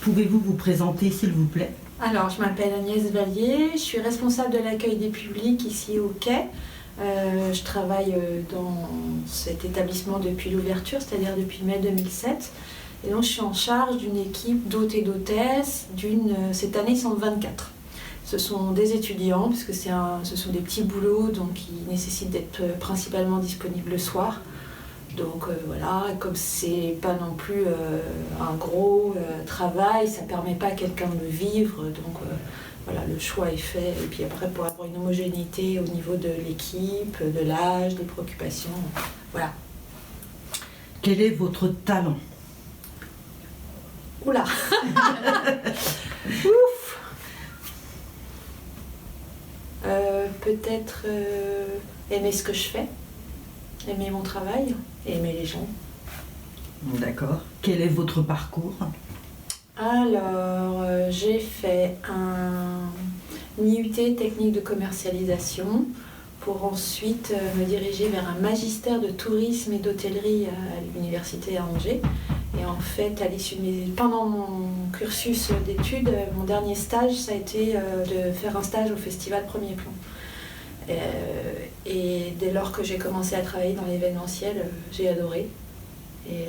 Pouvez-vous vous présenter, s'il vous plaît? Alors, je m'appelle Agnès Vallier, je suis responsable de l'accueil des publics ici au Quai. Je travaille dans cet établissement depuis l'ouverture, c'est-à-dire depuis mai 2007. Et donc, je suis en charge d'une équipe d'hôtes et d'hôtesses, cette année, ils sont 24. Ce sont des étudiants, puisque ce sont des petits boulots donc, qui nécessitent d'être principalement disponibles le soir. Donc voilà, comme c'est pas non plus un gros travail, ça permet pas à quelqu'un de vivre. Donc voilà, le choix est fait. Et puis après, pour avoir une homogénéité au niveau de l'équipe, de l'âge, des préoccupations, voilà. Quel est votre talent? Oula. Ouf. Peut-être aimer ce que je fais, aimer mon travail et aimer les gens. D'accord. Quel est votre parcours? Alors, j'ai fait un IUT technique de commercialisation pour ensuite me diriger vers un magistère de tourisme et d'hôtellerie à l'université à Angers. Et en fait, pendant mon cursus d'études, mon dernier stage, ça a été de faire un stage au festival Premier Plan. Et dès lors que j'ai commencé à travailler dans l'événementiel, j'ai adoré. Et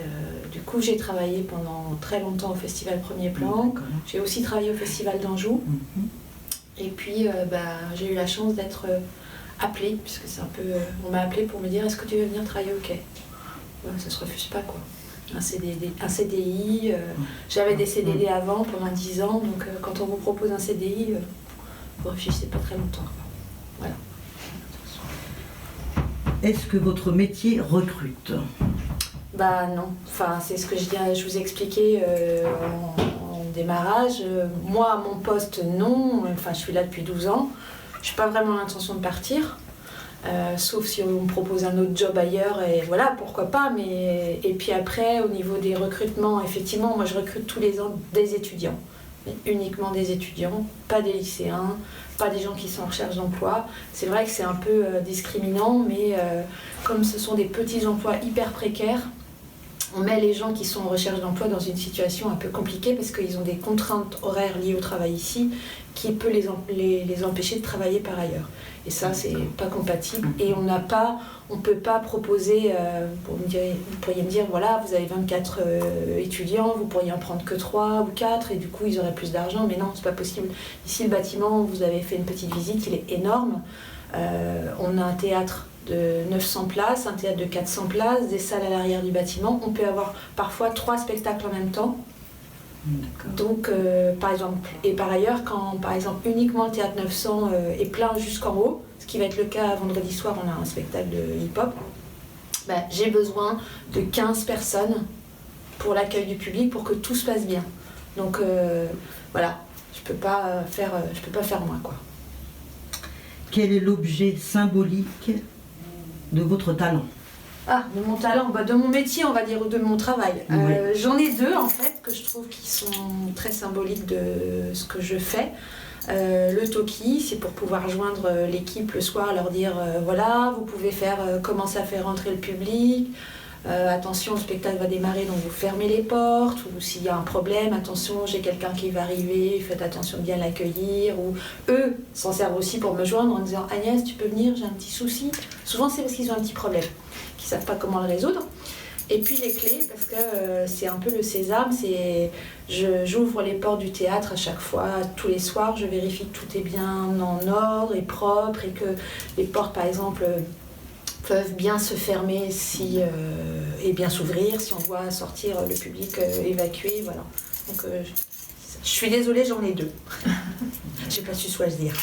du coup, j'ai travaillé pendant très longtemps au festival Premier Plan. J'ai aussi travaillé au festival d'Anjou. Et puis, j'ai eu la chance d'être appelée, puisque c'est un peu... on m'a appelée pour me dire « Est-ce que tu veux venir travailler au Quai ?» Ça se refuse pas, quoi. Un CDI, j'avais des CDD avant, pendant 10 ans, donc quand on vous propose un CDI, vous réfléchissez pas très longtemps, quoi. Voilà. Est-ce que votre métier recrute? Bah non, enfin, c'est ce que je vous ai expliqué en démarrage. Moi, à mon poste, non. Enfin, je suis là depuis 12 ans. Je n'ai pas vraiment l'intention de partir. Sauf si on me propose un autre job ailleurs, et voilà, pourquoi pas. Et puis après, au niveau des recrutements, effectivement, moi je recrute tous les ans des étudiants. Mais uniquement des étudiants, pas des lycéens, pas des gens qui sont en recherche d'emploi. C'est vrai que c'est un peu discriminant, mais comme ce sont des petits emplois hyper précaires, on met les gens qui sont en recherche d'emploi dans une situation un peu compliquée parce qu'ils ont des contraintes horaires liées au travail ici qui peut les empêcher de travailler par ailleurs. Et ça, c'est pas compatible. Et on peut pas proposer, vous pourriez me dire, voilà, vous avez 24 étudiants, vous pourriez en prendre que 3 ou 4, et du coup, ils auraient plus d'argent. Mais non, c'est pas possible. Ici, le bâtiment, vous avez fait une petite visite, il est énorme. On a un théâtre de 900 places, un théâtre de 400 places, des salles à l'arrière du bâtiment. On peut avoir parfois 3 spectacles en même temps. Donc, par exemple, et par ailleurs, quand par exemple uniquement le théâtre 900 est plein jusqu'en haut, ce qui va être le cas vendredi soir, on a un spectacle de hip-hop, j'ai besoin de 15 personnes pour l'accueil du public pour que tout se passe bien. Donc voilà, je peux pas faire moins, quoi. Quel est l'objet symbolique de votre talent? Ah, de mon talent, de mon métier, on va dire, ou de mon travail. Oui. J'en ai 2 en fait, que je trouve qui sont très symboliques de ce que je fais. Le talkie, c'est pour pouvoir joindre l'équipe le soir, leur dire voilà, vous pouvez commencer à faire rentrer le public. Attention, le spectacle va démarrer, donc vous fermez les portes, ou s'il y a un problème, attention, j'ai quelqu'un qui va arriver, faites attention de bien l'accueillir, ou eux s'en servent aussi pour me joindre en disant Agnès, tu peux venir, j'ai un petit souci. Souvent c'est parce qu'ils ont un petit problème, qu'ils ne savent pas comment le résoudre. Et puis les clés, parce que c'est un peu le sésame, j'ouvre les portes du théâtre à chaque fois, tous les soirs, je vérifie que tout est bien en ordre et propre, et que les portes par exemple peuvent bien se fermer et bien s'ouvrir si on voit sortir le public évacué, voilà. Donc je suis désolée, j'en ai 2. J'ai pas su choisir.